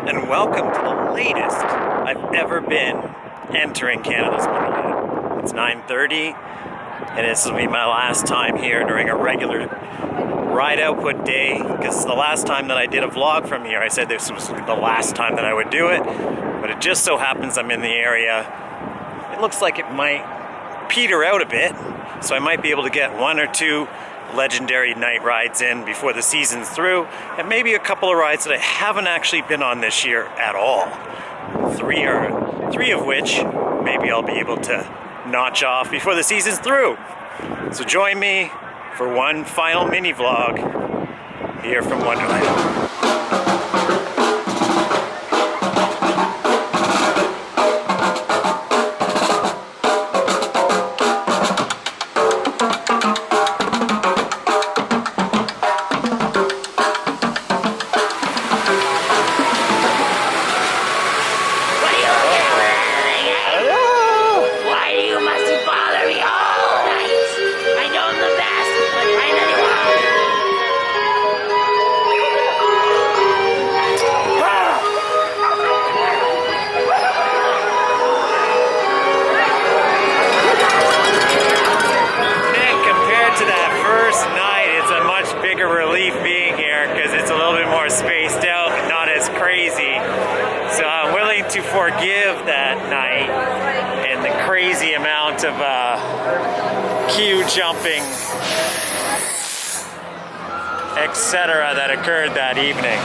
and welcome to the latest I've ever been entering Canada's Wonderland. It's 9:30, and this will be my last time here during a regular ride output day, because the last time that I did a vlog from here, I said this was the last time that I would do it, but it just so happens I'm in the area. It looks like it might peter out a bit, so I might be able to get one or two legendary night rides in before the season's through, and maybe a couple of rides that I haven't actually been on this year at all. Three of which maybe I'll be able to notch off before the season's through. So join me for one final mini vlog here from Wonderland. Relief being here because it's a little bit more spaced out and not as crazy, so I'm willing to forgive that night and the crazy amount of queue jumping, etc. that occurred that evening.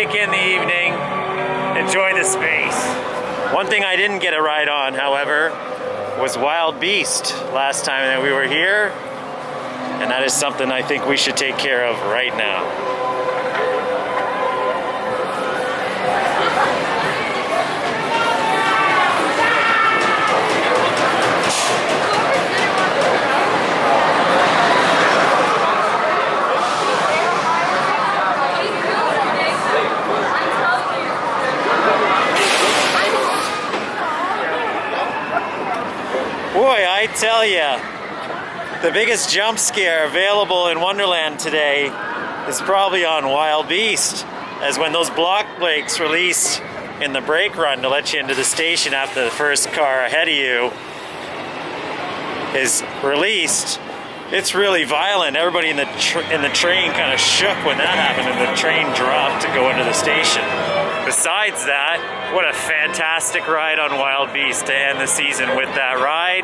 In the evening, enjoy the space. One thing I didn't get a ride on, however, was Wild Beast last time that we were here, and that is something I think we should take care of right now. Boy, I tell ya, the biggest jump scare available in Wonderland today is probably on Wild Beast, as when those block brakes release in the brake run to let you into the station after the first car ahead of you is released, it's really violent. Everybody in the train kind of shook when that happened and the train dropped to go into the station. Besides that, what a fantastic ride on Wild Beast to end the season with that ride.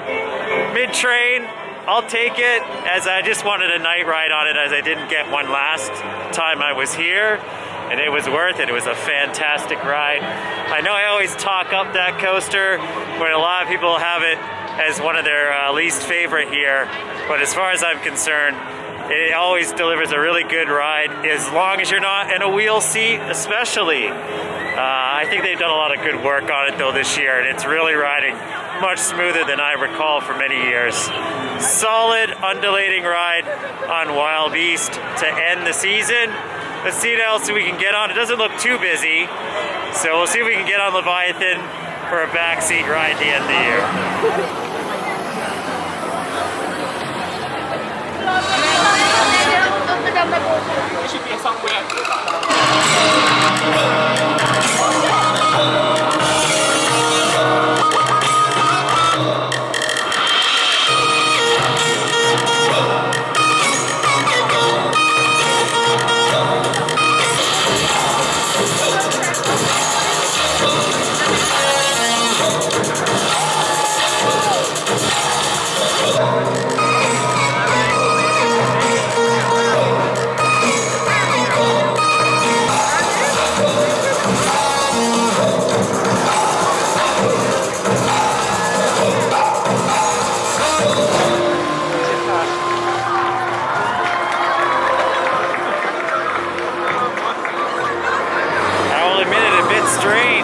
Mid-train, I'll take it, as I just wanted a night ride on it, as I didn't get one last time I was here, and it was worth it. It was a fantastic ride. I know I always talk up that coaster, but a lot of people have it as one of their least favorite here, but as far as I'm concerned, it always delivers a really good ride, as long as you're not in a wheel seat, especially. I think they've done a lot of good work on it though this year, and it's really riding much smoother than I recall for many years. Solid, undulating ride on Wild Beast to end the season. Let's see what else we can get on. It doesn't look too busy, so we'll see if we can get on Leviathan for a backseat ride at the end of the year.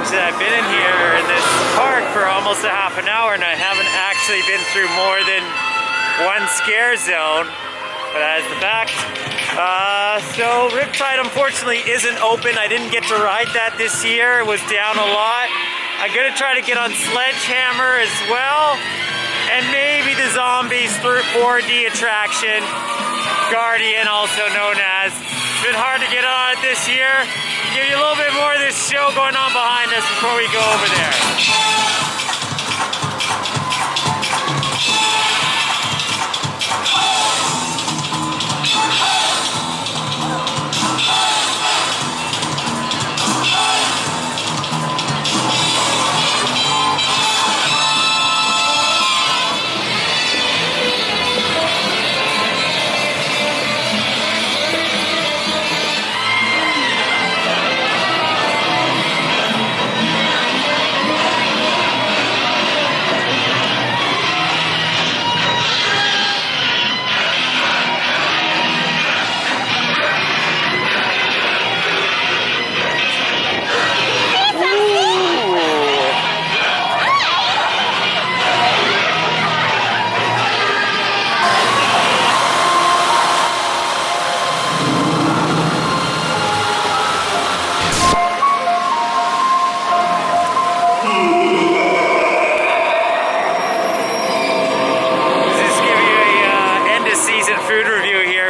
I've been in here in this park for almost a half an hour, and I haven't actually been through more than one scare zone. but that is the fact. So Riptide unfortunately isn't open. I didn't get to ride that this year. It was down a lot. I'm gonna try to get on Sledgehammer as well, and maybe the Zombies 4D attraction, Guardian, also known as. It's been hard to get on it this year. Give you a little bit more of this show going on behind us before we go over there.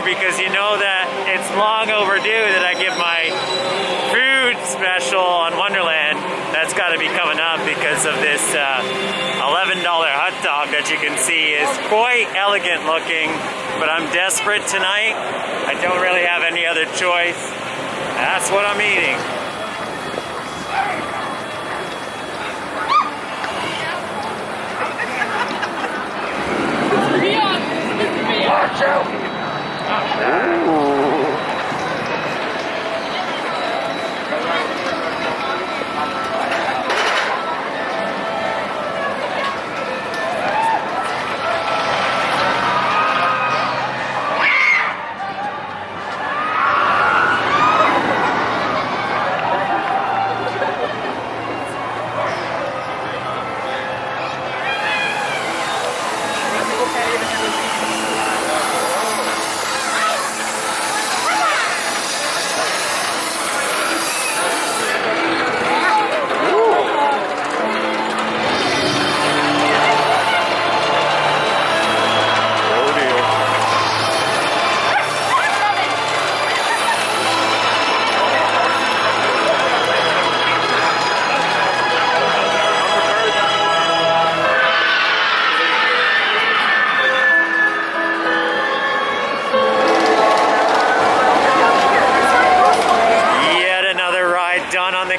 Because you know that it's long overdue that I give my food special on Wonderland. That's got to be coming up because of this $11 hot dog that you can see is quite elegant looking, but I'm desperate tonight. I don't really have any other choice. That's what I'm eating. Watch out! Ooh.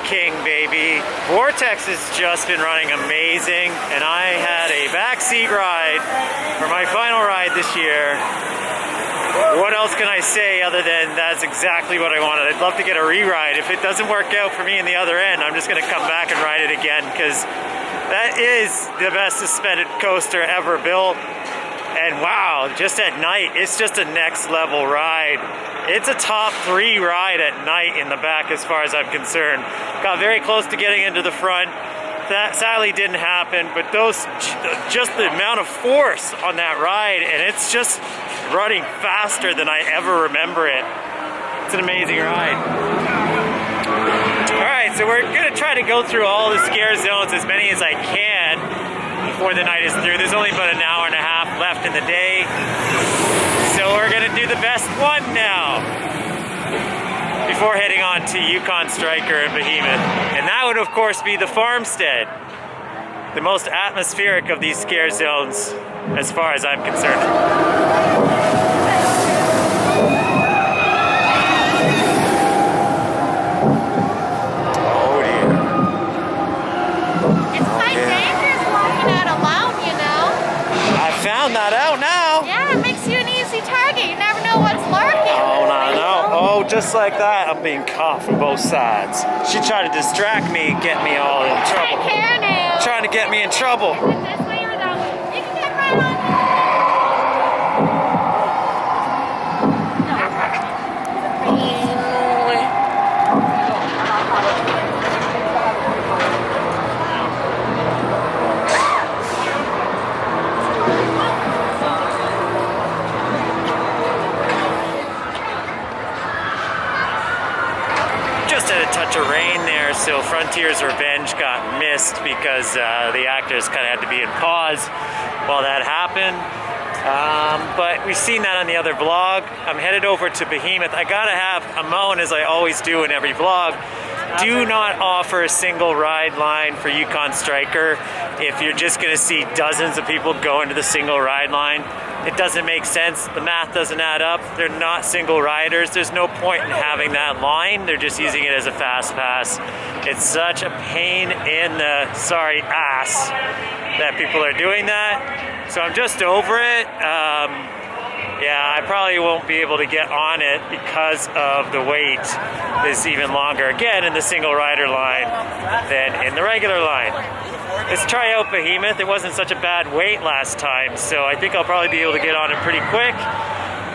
King, baby. Vortex has just been running amazing, and I had a backseat ride for my final ride this year. What else can I say other than that's exactly what I wanted? I'd love to get a re-ride. If it doesn't work out for me in the other end, I'm just going to come back and ride it again, because that is the best suspended coaster ever built. And wow, just at night, it's just a next level ride. It's a top 3 ride at night in the back as far as I'm concerned. Got very close to getting into the front. That sadly didn't happen, but just the amount of force on that ride, and it's just running faster than I ever remember it. It's an amazing ride. All right, so we're gonna try to go through all the scare zones, as many as I can, before the night is through. There's only about an hour and a half left in the day. So we're gonna do the best one now, before heading on to Yukon Striker and Behemoth. And that would of course be the Farmstead, the most atmospheric of these scare zones as far as I'm concerned. Found that out now. Yeah, it makes you an easy target. You never know what's lurking. Oh, no. Oh, just like that, I'm being caught from both sides. She tried to distract me, get me all in trouble. Take care now. Trying to get me in trouble. This way or that way. You can get right on. rain there, so Frontier's Revenge got missed because the actors kind of had to be in pause while that happened. But we've seen that on the other vlog. I'm headed over to Behemoth. I gotta have a moan, as I always do in every vlog. Do not offer a single ride line for Yukon Striker if you're just gonna see dozens of people go into the single ride line. It doesn't make sense. The math doesn't add up. They're not single riders. There's no point in having that line. They're just using it as a fast pass. It's such a pain in the, ass that people are doing that. So I'm just over it. Yeah, I probably won't be able to get on it because of the wait is even longer again in the single rider line than in the regular line. Let's try out Behemoth. It wasn't such a bad wait last time, so I think I'll probably be able to get on it pretty quick.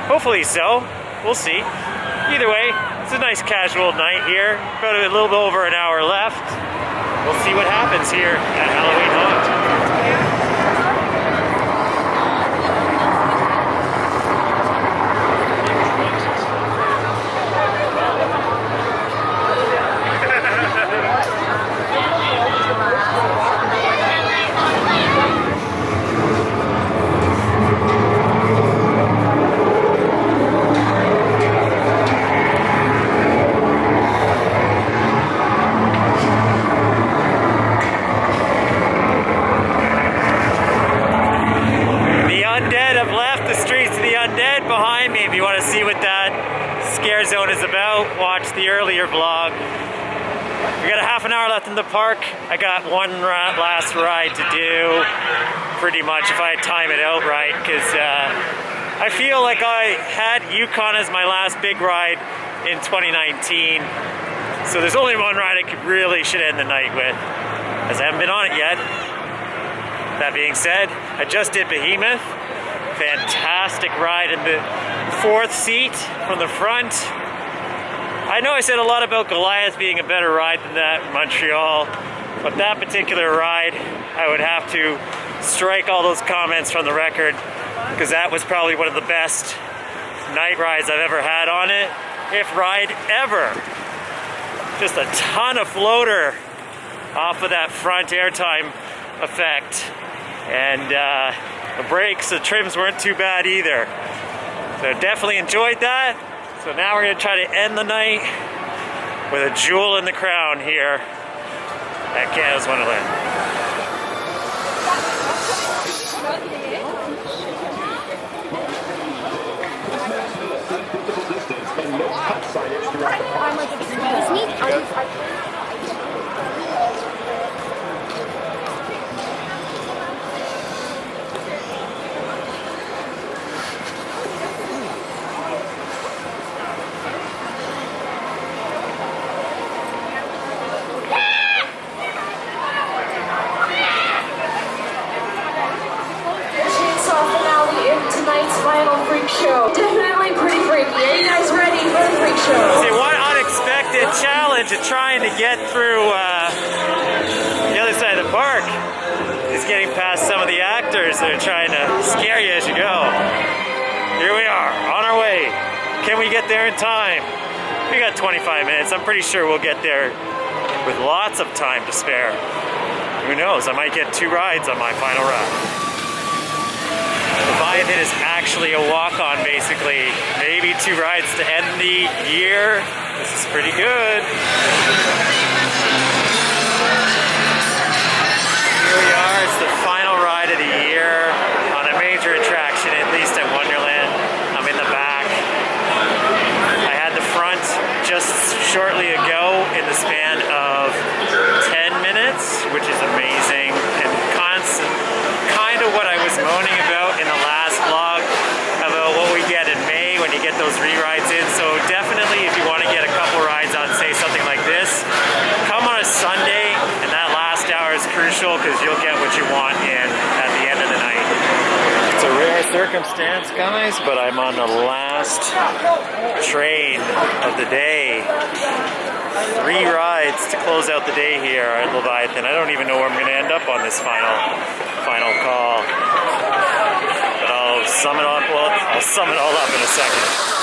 Hopefully so. We'll see. Either way, it's a nice casual night here. About a little bit over an hour left. We'll see what happens here at Halloween Haunt. Zone is about. Watch the earlier vlog. We got a half an hour left in the park. I got one last ride to do, pretty much, if I time it out right, because I feel like I had Yukon as my last big ride in 2019, so there's only one ride I should end the night with, as I haven't been on it yet. That being said, I just did Behemoth. Fantastic ride in the 4th seat from the front. I know I said a lot about Goliath being a better ride than that in Montreal, but that particular ride, I would have to strike all those comments from the record, because that was probably one of the best night rides I've ever had on it, if ride ever. Just a ton of floater off of that front airtime effect, and the brakes, the trims weren't too bad either. So definitely enjoyed that. So now we're gonna try to end the night with a jewel in the crown here at Canada's Wonderland. Definitely pretty freaky. Are you guys ready for the freak show? See, one unexpected challenge of trying to get through the other side of the park is getting past some of the actors that are trying to scare you as you go. Here we are, on our way. Can we get there in time? We got 25 minutes. I'm pretty sure we'll get there with lots of time to spare. Who knows? I might get 2 rides on my final ride. Leviathan is actually a walk-on, basically. Maybe 2 rides to end the year. This is pretty good. Here we are. It's the final ride of the year on a major attraction, at least at Wonderland. I'm in the back. I had the front just shortly ago in the span of 10 minutes, which is amazing, and constant. Kind of what I was moaning about in the last vlog about what we get in May when you get those re-rides in. So definitely, if you want to get a couple rides on, say, something like this, come on a Sunday, and that last hour is crucial because you'll get what you want in at the end of the night. It's a rare circumstance, guys, but I'm on the last train of the day. 3 rides to close out the day here at Leviathan. I don't even know where I'm going to end up on this final call. But I'll sum it up. Well, I'll sum it all up in a second.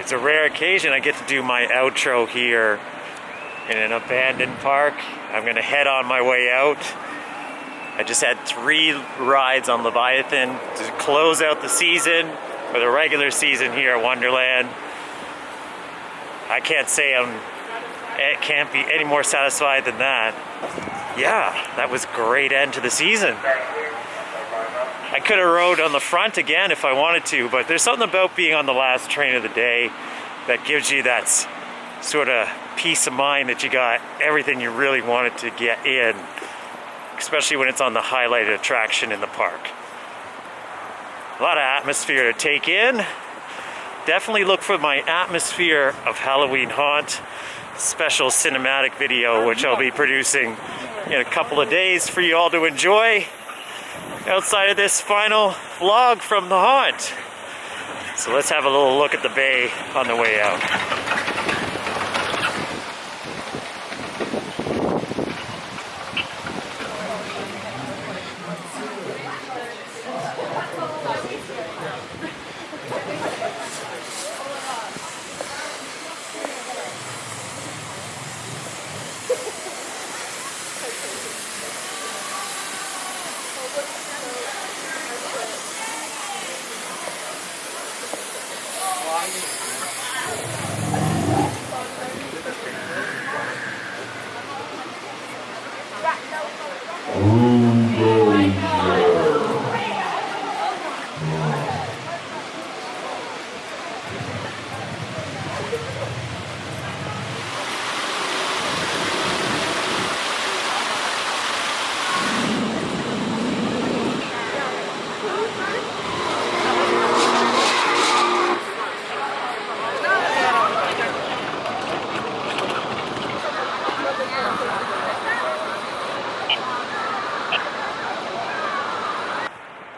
It's a rare occasion I get to do my outro here in an abandoned park. I'm gonna head on my way out. I just had 3 rides on Leviathan to close out the season, or the regular season here at Wonderland. I can't say it can't be any more satisfied than that. Yeah, that was a great end to the season. I could have rode on the front again if I wanted to, but there's something about being on the last train of the day that gives you that sort of peace of mind that you got everything you really wanted to get in, especially when it's on the highlighted attraction in the park. A lot of atmosphere to take in. Definitely look for my Atmosphere of Halloween Haunt special cinematic video, which I'll be producing in a couple of days for you all to enjoy outside of this final vlog from the haunt. So let's have a little look at the bay on the way out.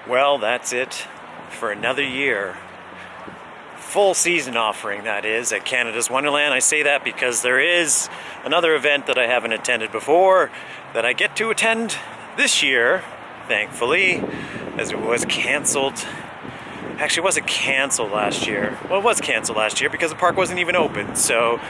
Well, that's it for another year. Full season offering, that is, at Canada's Wonderland. I say that because there is another event that I haven't attended before that I get to attend this year, thankfully, as it was canceled. Actually, it wasn't canceled last year. Well, it was canceled last year because the park wasn't even open. So,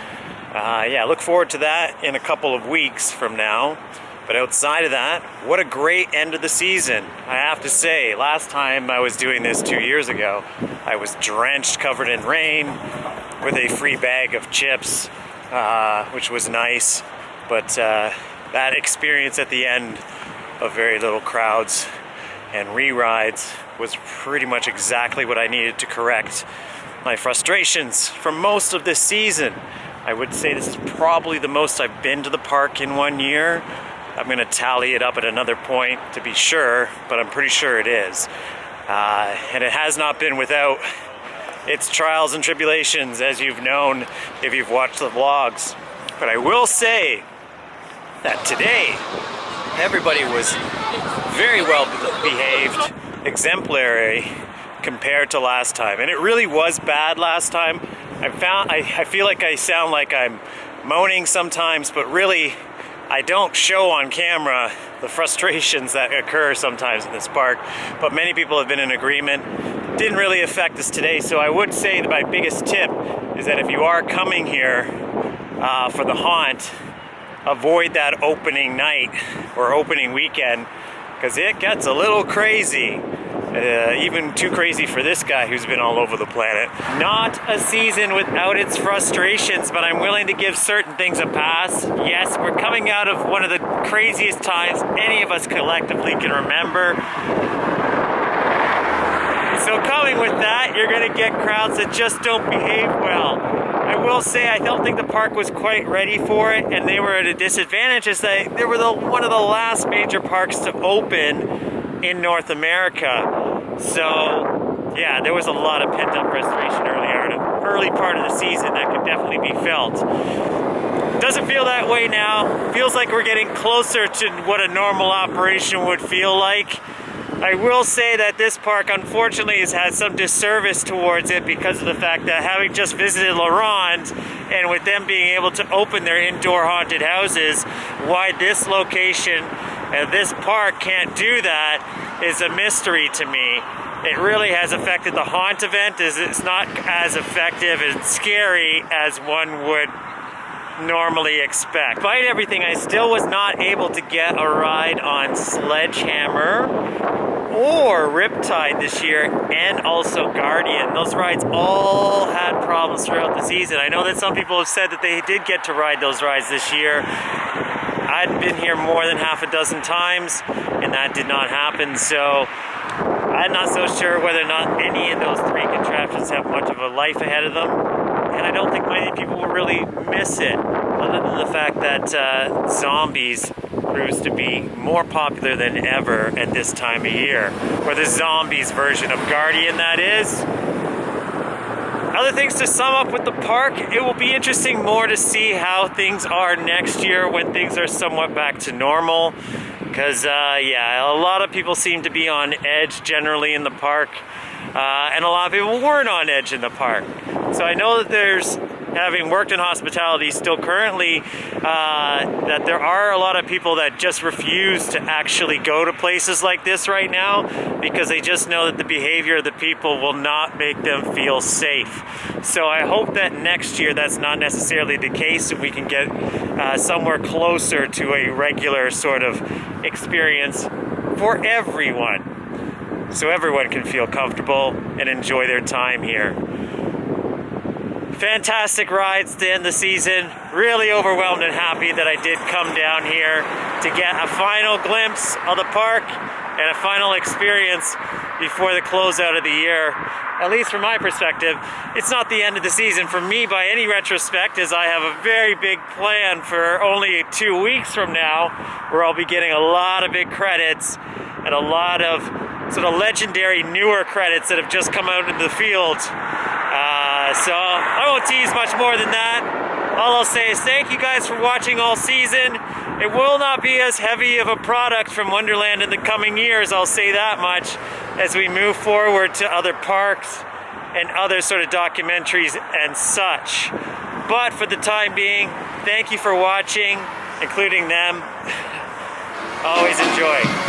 yeah, look forward to that in a couple of weeks from now. But outside of that, what a great end of the season. I have to say, last time I was doing this 2 years ago, I was drenched, covered in rain, with a free bag of chips, which was nice. But that experience at the end of very little crowds and re-rides was pretty much exactly what I needed to correct my frustrations from most of this season. I would say this is probably the most I've been to the park in 1 year. I'm going to tally it up at another point to be sure, but I'm pretty sure it is. And it has not been without its trials and tribulations, as you've known if you've watched the vlogs. But I will say that today, everybody was very well behaved, exemplary compared to last time. And it really was bad last time. I feel like I sound like I'm moaning sometimes, but really, I don't show on camera the frustrations that occur sometimes in this park, but many people have been in agreement. Didn't really affect us today, so I would say that my biggest tip is that if you are coming here for the haunt, avoid that opening night or opening weekend, because it gets a little crazy. Even too crazy for this guy who's been all over the planet. Not a season without its frustrations, but I'm willing to give certain things a pass. Yes, we're coming out of one of the craziest times any of us collectively can remember. So coming with that, you're gonna get crowds that just don't behave well. I will say I don't think the park was quite ready for it, and they were at a disadvantage as they were one of the last major parks to open in North America. So yeah, there was a lot of pent-up frustration earlier in the early part of the season that could definitely be felt. Doesn't feel that way now. Feels like we're getting closer to what a normal operation would feel like. I will say that this park unfortunately has had some disservice towards it because of the fact that having just visited La Ronde, and with them being able to open their indoor haunted houses, why this location And this park can't do that is a mystery to me. It really has affected the haunt event. It's not as effective and scary as one would normally expect. Despite everything, I still was not able to get a ride on Sledgehammer or Riptide this year, and also Guardian. Those rides all had problems throughout the season. I know that some people have said that they did get to ride those rides this year. I'd been here more than half a dozen times, and that did not happen, so I'm not so sure whether or not any of those three contraptions have much of a life ahead of them. And I don't think many people will really miss it, other than the fact that zombies proves to be more popular than ever at this time of year. Or the zombies version of Guardian, that is. Other things to sum up with the park, it will be interesting more to see how things are next year when things are somewhat back to normal. Because, yeah, a lot of people seem to be on edge generally in the park. And a lot of people weren't on edge in the park. So I know that there's, having worked in hospitality still currently, that there are a lot of people that just refuse to actually go to places like this right now because they just know that the behavior of the people will not make them feel safe. So I hope that next year that's not necessarily the case and we can get somewhere closer to a regular sort of experience for everyone. So everyone can feel comfortable and enjoy their time here. Fantastic rides to end the season. Really overwhelmed and happy that I did come down here to get a final glimpse of the park and a final experience before the closeout of the year. At least from my perspective, it's not the end of the season for me by any retrospect, as I have a very big plan for only 2 weeks from now, where I'll be getting a lot of big credits and a lot of sort of legendary newer credits that have just come out into the field. So I won't tease much more than that. All I'll say is thank you guys for watching all season. It will not be as heavy of a product from Wonderland in the coming years, I'll say that much, as we move forward to other parks and other sort of documentaries and such. But for the time being, thank you for watching, including them. Always enjoy.